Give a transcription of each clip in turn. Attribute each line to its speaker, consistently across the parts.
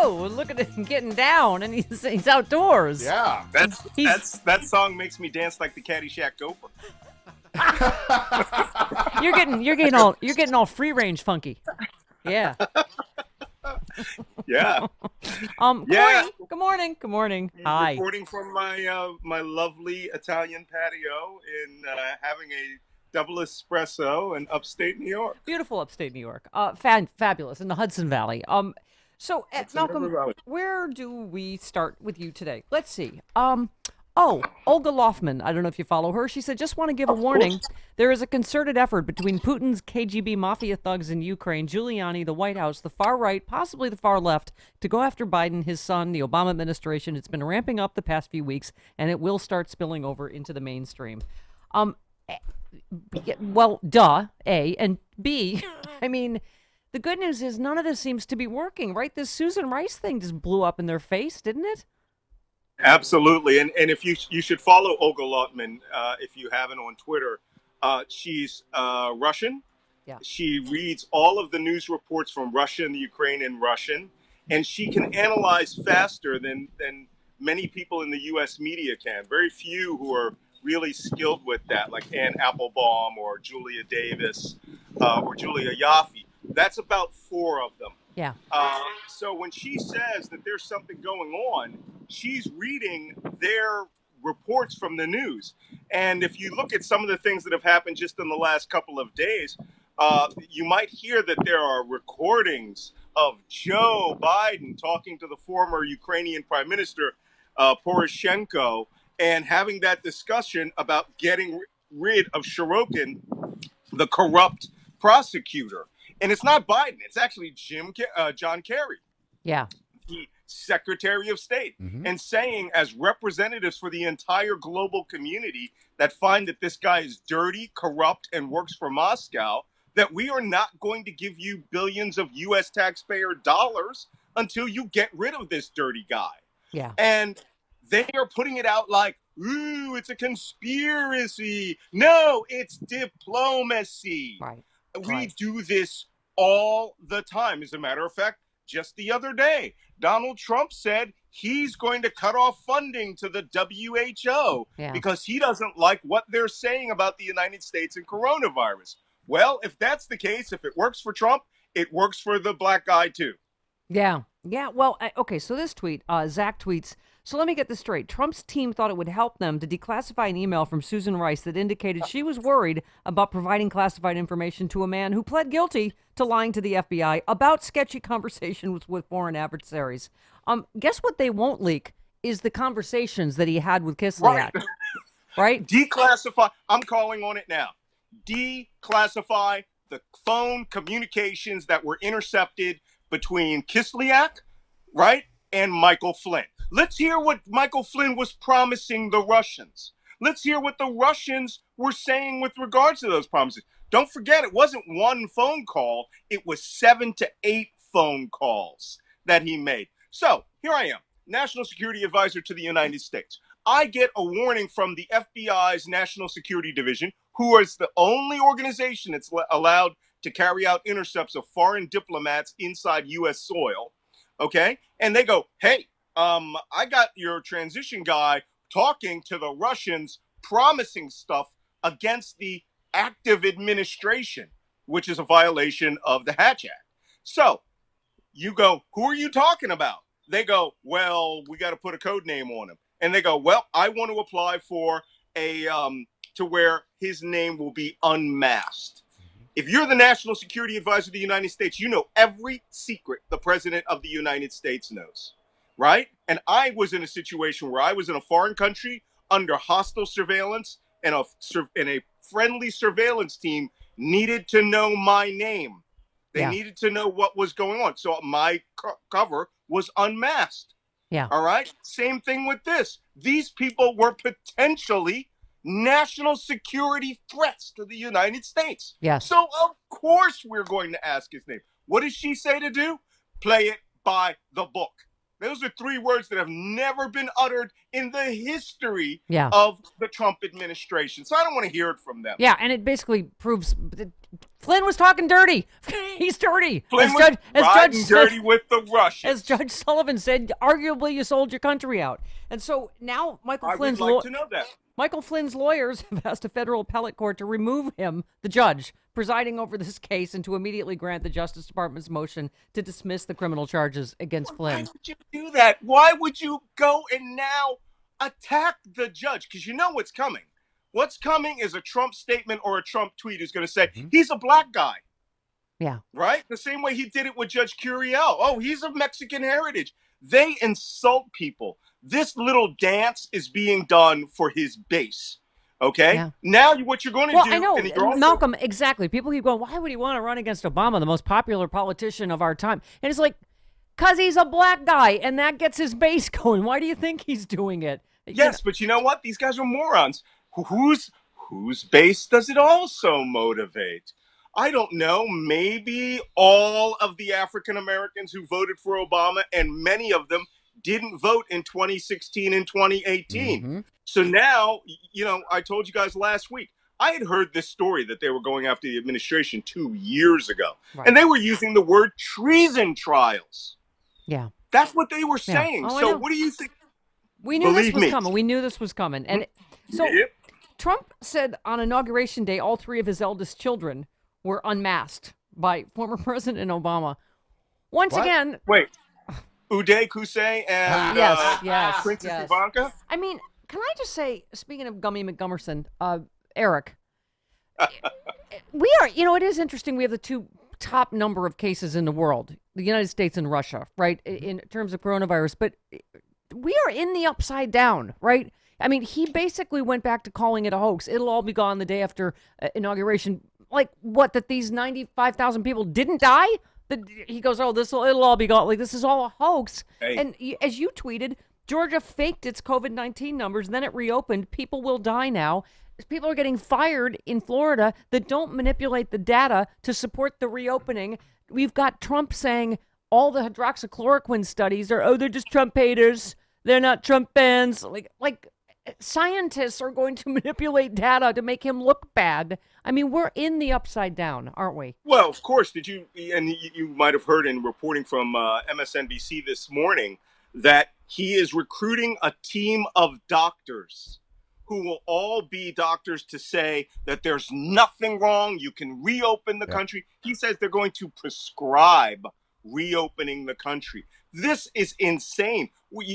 Speaker 1: whoa, look at him getting down, and he's outdoors.
Speaker 2: Yeah,
Speaker 3: that song makes me dance like the Caddyshack Gopher.
Speaker 1: You're getting all free range funky. Yeah.
Speaker 3: Yeah.
Speaker 1: Good morning. Hi.
Speaker 3: Reporting from my lovely Italian patio in having a double espresso in upstate New York.
Speaker 1: Beautiful upstate New York. Fabulous in the Hudson Valley. So Malcolm, where do we start with you today? Let's see. Olga Loftman, I don't know if you follow her. She said, just want to give a warning. There is a concerted effort between Putin's KGB mafia thugs in Ukraine, Giuliani, the White House, the far right, possibly the far left, to go after Biden, his son, the Obama administration. It's been ramping up the past few weeks, and it will start spilling over into the mainstream. Well, duh, A. And B, I mean, the good news is none of this seems to be working, right? This Susan Rice thing just blew up in their face, didn't it?
Speaker 3: Absolutely, and if you should follow Olga Lotman if you haven't on Twitter. She's Russian.
Speaker 1: Yeah.
Speaker 3: She reads all of the news reports from Russia and the Ukraine in Russian, and she can analyze faster than many people in the U.S. media can. Very few who are really skilled with that, like Ann Applebaum or Julia Davis or Julia Yaffe. That's about 4 of them.
Speaker 1: Yeah.
Speaker 3: So when she says that there's something going on, she's reading their reports from the news. And if you look at some of the things that have happened just in the last couple of days, you might hear that there are recordings of Joe Biden talking to the former Ukrainian Prime Minister, Poroshenko, and having that discussion about getting rid of Sorokin, the corrupt prosecutor. And it's not Biden. It's actually John Kerry.
Speaker 1: Yeah.
Speaker 3: The Secretary of State, and saying as representatives for the entire global community that find that this guy is dirty, corrupt, and works for Moscow, that we are not going to give you billions of U.S. taxpayer dollars until you get rid of this dirty guy.
Speaker 1: Yeah.
Speaker 3: And they are putting it out like, ooh, it's a conspiracy. No, it's diplomacy.
Speaker 1: Right.
Speaker 3: We do this all the time. As a matter of fact, just the other day, Donald Trump said he's going to cut off funding to the WHO because he doesn't like what they're saying about the United States and coronavirus. Well, if that's the case, if it works for Trump, it works for the black guy too.
Speaker 1: Yeah. Yeah. Well, okay. So this tweet, Zach tweets, so let me get this straight. Trump's team thought it would help them to declassify an email from Susan Rice that indicated she was worried about providing classified information to a man who pled guilty to lying to the FBI about sketchy conversations with foreign adversaries. Guess what they won't leak is the conversations that he had with Kislyak. Right?
Speaker 3: Declassify. I'm calling on it now. Declassify the phone communications that were intercepted between Kislyak, right, and Michael Flynn. Let's hear what Michael Flynn was promising the Russians. Let's hear what the Russians were saying with regards to those promises. Don't forget, it wasn't one phone call. It was 7 to 8 phone calls that he made. So here I am, National Security Advisor to the United States. I get a warning from the FBI's National Security Division, who is the only organization that's allowed to carry out intercepts of foreign diplomats inside U.S. soil. Okay? And they go, hey, I got your transition guy talking to the Russians, promising stuff against the active administration, which is a violation of the Hatch Act. So you go, who are you talking about? They go, well, we got to put a code name on him. And they go, well, I want to apply for a to where his name will be unmasked. If you're the National Security Advisor of the United States, you know every secret the President of the United States knows. Right? And I was in a situation where I was in a foreign country under hostile surveillance, and a friendly surveillance team needed to know my name. They needed to know what was going on. So my cover was unmasked.
Speaker 1: Yeah.
Speaker 3: All right. Same thing with this. These people were potentially national security threats to the United States.
Speaker 1: Yes.
Speaker 3: So of course we're going to ask his name. What does she say to do? Play it by the book. Those are three words that have never been uttered in the history
Speaker 1: Yeah.
Speaker 3: of the Trump administration. So I don't want to hear it from them.
Speaker 1: Yeah, and it basically proves that Flynn was talking dirty. He's dirty.
Speaker 3: Flynn was riding dirty with the Russians.
Speaker 1: As Judge Sullivan said, arguably you sold your country out. And so now
Speaker 3: I would like to know that.
Speaker 1: Michael Flynn's lawyers have asked a federal appellate court to remove him, the judge, presiding over this case, and to immediately grant the Justice Department's motion to dismiss the criminal charges against Flynn.
Speaker 3: Why would you do that? Why would you go and now attack the judge? Because you know what's coming. What's coming is a Trump statement or a Trump tweet who's going to say, he's a black guy.
Speaker 1: Yeah.
Speaker 3: Right? The same way he did it with Judge Curiel. Oh, he's of Mexican heritage. They insult people. This little dance is being done for his base. Okay? Yeah. Now what you're going to do...
Speaker 1: I know, Malcolm, exactly. People keep going, why would he want to run against Obama, the most popular politician of our time? And it's like, because he's a black guy, and that gets his base going. Why do you think he's doing it?
Speaker 3: Yes, but you know what? These guys are morons. Whose base does it also motivate? I don't know. Maybe all of the African Americans who voted for Obama, and many of them didn't vote in 2016 and 2018. So now, I told you guys last week, I had heard this story that they were going after the administration 2 years ago. Right. And they were using the word treason trials.
Speaker 1: Yeah.
Speaker 3: That's what they were saying.
Speaker 1: Oh,
Speaker 3: so what do you think?
Speaker 1: We knew this was coming. We knew this was coming. And so Trump said on Inauguration Day, all three of his eldest children were unmasked by former President Obama. Once again...
Speaker 3: Wait. Uday Kusei and
Speaker 1: yes,
Speaker 3: Princess Ivanka?
Speaker 1: I mean, can I just say, speaking of Gummy McGummerson, Eric, we are, it is interesting. We have the two top number of cases in the world, the United States and Russia, right, in terms of coronavirus. But we are in the upside down, right? I mean, he basically went back to calling it a hoax. It'll all be gone the day after inauguration. Like, what, that these 95,000 people didn't die? He goes, it'll all be gone. Like, this is all a hoax. Hey. And as you tweeted, Georgia faked its COVID-19 numbers, then it reopened. People will die now. People are getting fired in Florida that don't manipulate the data to support the reopening. We've got Trump saying all the hydroxychloroquine studies are, they're just Trump haters. They're not Trump fans. Like scientists are going to manipulate data to make him look bad. I mean, we're in the upside down, aren't we?
Speaker 3: Well, of course. You might have heard in reporting from MSNBC this morning that he is recruiting a team of doctors who will all be doctors to say that there's nothing wrong. You can reopen the country. He says they're going to prescribe reopening the country. This is insane.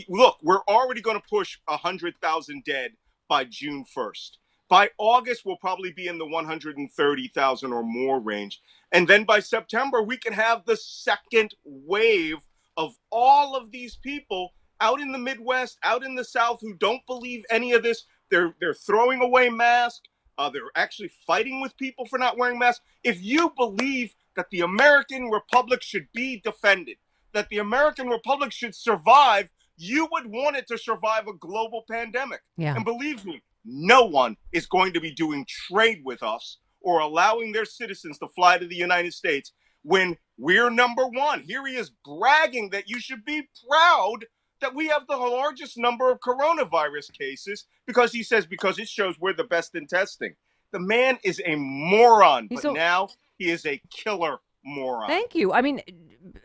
Speaker 3: Look, we're already going to push 100,000 dead by June 1st. By August, we'll probably be in the 130,000 or more range. And then by September, we can have the second wave of all of these people out in the Midwest, out in the South, who don't believe any of this. They're throwing away masks. They're actually fighting with people for not wearing masks. If you believe that the American Republic should be defended, that the American Republic should survive, you would want it to survive a global pandemic.
Speaker 1: Yeah.
Speaker 3: And believe me, no one is going to be doing trade with us or allowing their citizens to fly to the United States when we're number one. Here he is bragging that you should be proud that we have the largest number of coronavirus cases because he says because it shows we're the best in testing. The man is a moron, now he is a killer moron.
Speaker 1: Thank you. I mean,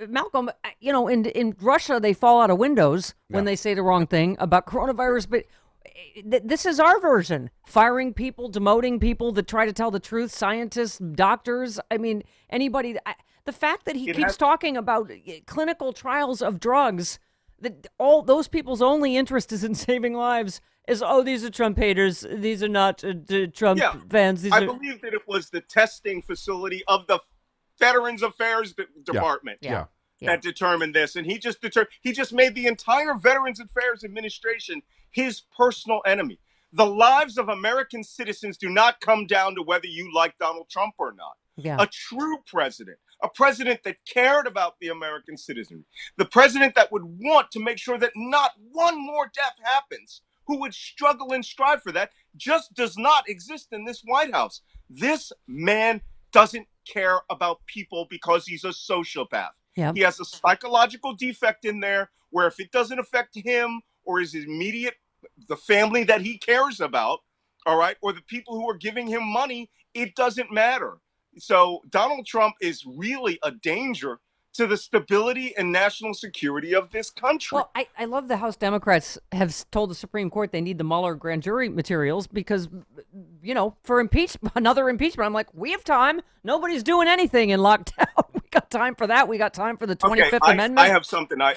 Speaker 1: Malcolm, in Russia, they fall out of windows when they say the wrong thing about coronavirus, but this is our version. Firing people, demoting people that try to tell the truth, scientists, doctors. I mean, anybody. The fact that he keeps talking about clinical trials of drugs, that all those people's only interest is in saving lives, is, these are Trump haters. These are not Trump fans.
Speaker 3: I believe that it was the testing facility of the Veterans Affairs Department that determined this. And he just made the entire Veterans Affairs Administration his personal enemy. The lives of American citizens do not come down to whether you like Donald Trump or not.
Speaker 1: Yeah.
Speaker 3: A true president, a president that cared about the American citizenry, the president that would want to make sure that not one more death happens, who would struggle and strive for that, just does not exist in this White House. This man doesn't care about people because he's a sociopath.
Speaker 1: Yeah.
Speaker 3: He has a psychological defect in there where if it doesn't affect him or his immediate, the family that he cares about, all right, or the people who are giving him money, it doesn't matter. So Donald Trump is really a danger to the stability and national security of this country.
Speaker 1: Well, I love the House Democrats have told the Supreme Court they need the Mueller grand jury materials because, for another impeachment. I'm like, we have time. Nobody's doing anything in lockdown. We got time for that. We got time for the 25th Amendment.
Speaker 3: I have something. I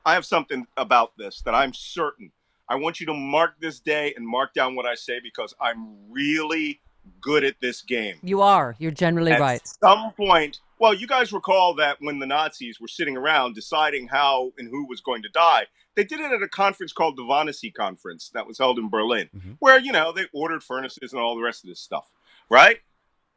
Speaker 3: have something about this that I'm certain. I want you to mark this day and mark down what I say because I'm really good at this game.
Speaker 1: You are. You're generally right.
Speaker 3: At some point, well, you guys recall that when the Nazis were sitting around deciding how and who was going to die, they did it at a conference called the Wannsee Conference that was held in Berlin, where, they ordered furnaces and all the rest of this stuff, right?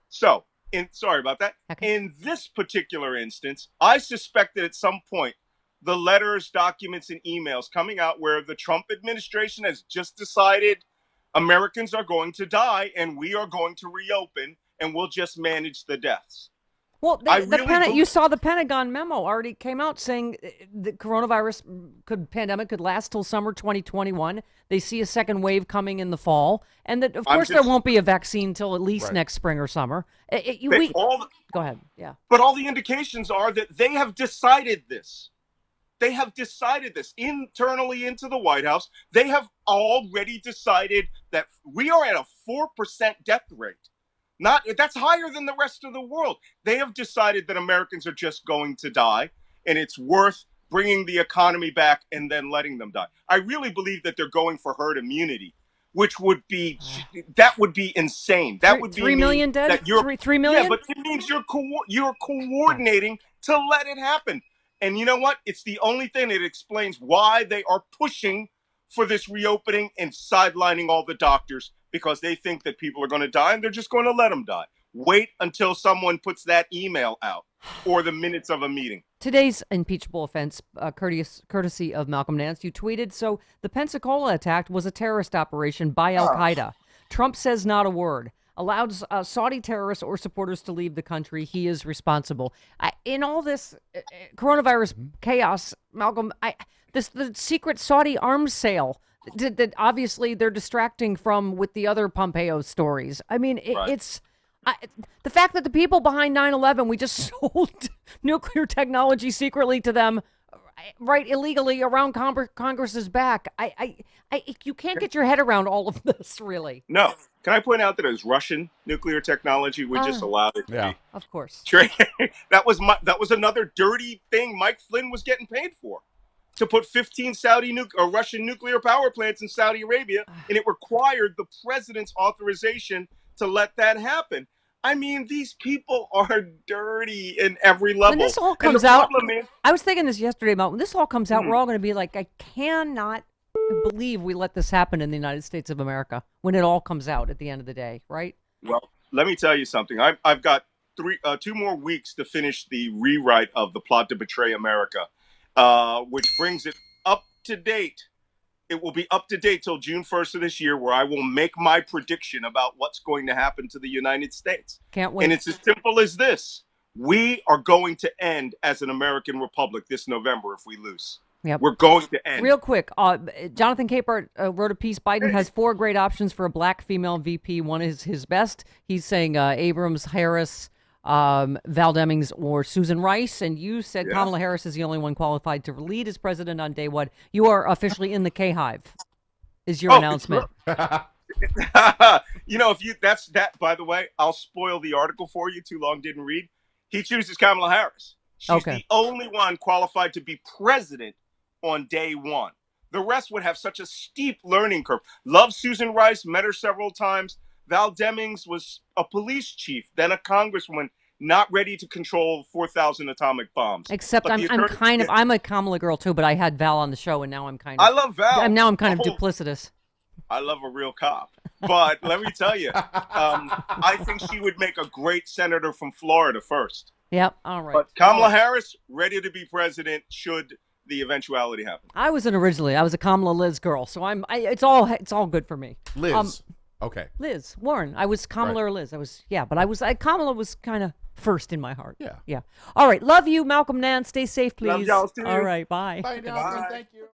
Speaker 3: So, sorry about that.
Speaker 1: Okay.
Speaker 3: In this particular instance, I suspect that at some point, the letters, documents, and emails coming out where the Trump administration has just decided Americans are going to die and we are going to reopen and we'll just manage the deaths.
Speaker 1: Well, you saw the Pentagon memo already came out saying the coronavirus pandemic could last till summer 2021. They see a second wave coming in the fall, and that of course there won't be a vaccine till at least next spring or summer. Go ahead, yeah.
Speaker 3: But all the indications are that they have decided this. They have decided this internally into the White House. They have already decided that we are at a 4% death rate. That's higher than the rest of the world. They have decided that Americans are just going to die, and it's worth bringing the economy back and then letting them die. I really believe that they're going for herd immunity, which would be insane. That would be
Speaker 1: 3 million dead. 3 million.
Speaker 3: Yeah, but it means you're coordinating to let it happen. And you know what? It's the only thing that explains why they are pushing for this reopening and sidelining all the doctors, because they think that people are going to die and they're just going to let them die. Wait until someone puts that email out or the minutes of a meeting.
Speaker 1: Today's impeachable offense, courtesy of Malcolm Nance, you tweeted, so the Pensacola attack was a terrorist operation by Al-Qaeda. Trump says not a word. Allowed Saudi terrorists or supporters to leave the country. He is responsible. In all this coronavirus chaos, Malcolm, the secret Saudi arms sale that obviously they're distracting from with the other Pompeo stories. I mean, it's the fact that the people behind 9/11, we just sold nuclear technology secretly to them, right, illegally around Congress's back. You can't get your head around all of this, really.
Speaker 3: No. Can I point out that it was Russian nuclear technology? We just allowed it to be.
Speaker 1: Of course.
Speaker 3: That was another dirty thing Mike Flynn was getting paid for, to put 15 Russian nuclear power plants in Saudi Arabia, and it required the president's authorization to let that happen. I mean, these people are dirty in every level.
Speaker 1: When this all comes out, I was thinking this yesterday about when this all comes out, we're all going to be like, I cannot believe we let this happen in the United States of America when it all comes out at the end of the day, right?
Speaker 3: Well, let me tell you something. I've got 2 more weeks to finish the rewrite of the plot to betray America, which brings it up to date. It will be up to date till June 1st of this year, where I will make my prediction about what's going to happen to the United States.
Speaker 1: Can't wait.
Speaker 3: And it's as simple as this. We are going to end as an American republic this November if we lose.
Speaker 1: Yep.
Speaker 3: We're going to end.
Speaker 1: Real quick, Jonathan Capehart wrote a piece. Biden has 4 great options for a black female VP. One is his best. He's saying Abrams, Harris, Val Demings, or Susan Rice. And you said Kamala Harris is the only one qualified to lead as president on day one. You are officially in the K-Hive, is your announcement.
Speaker 3: That's that, by the way, I'll spoil the article for you. Too long didn't read. He chooses Kamala Harris. She's the only one qualified to be president on day one. The rest would have such a steep learning curve. Love Susan Rice, met her several times. Val Demings was a police chief, then a congresswoman, not ready to control 4,000 atomic bombs.
Speaker 1: Except I'm a Kamala girl too, but I had Val on the show, and now I'm kind of.
Speaker 3: I love Val.
Speaker 1: Now I'm kind of duplicitous.
Speaker 3: I love a real cop, but let me tell you, I think she would make a great senator from Florida first.
Speaker 1: Yep. All right.
Speaker 3: But Kamala Harris, ready to be president, should the eventuality happen.
Speaker 1: I was a Kamala Liz girl, so it's all good for me.
Speaker 2: Liz. Okay.
Speaker 1: Liz Warren. I was Kamala or Liz. Kamala was kind of first in my heart.
Speaker 2: Yeah.
Speaker 1: Yeah. All right. Love you, Malcolm Nance. Stay safe, please.
Speaker 3: Love y'all too.
Speaker 1: All right. Bye.
Speaker 2: Bye now.
Speaker 3: Bye.
Speaker 2: Thank you.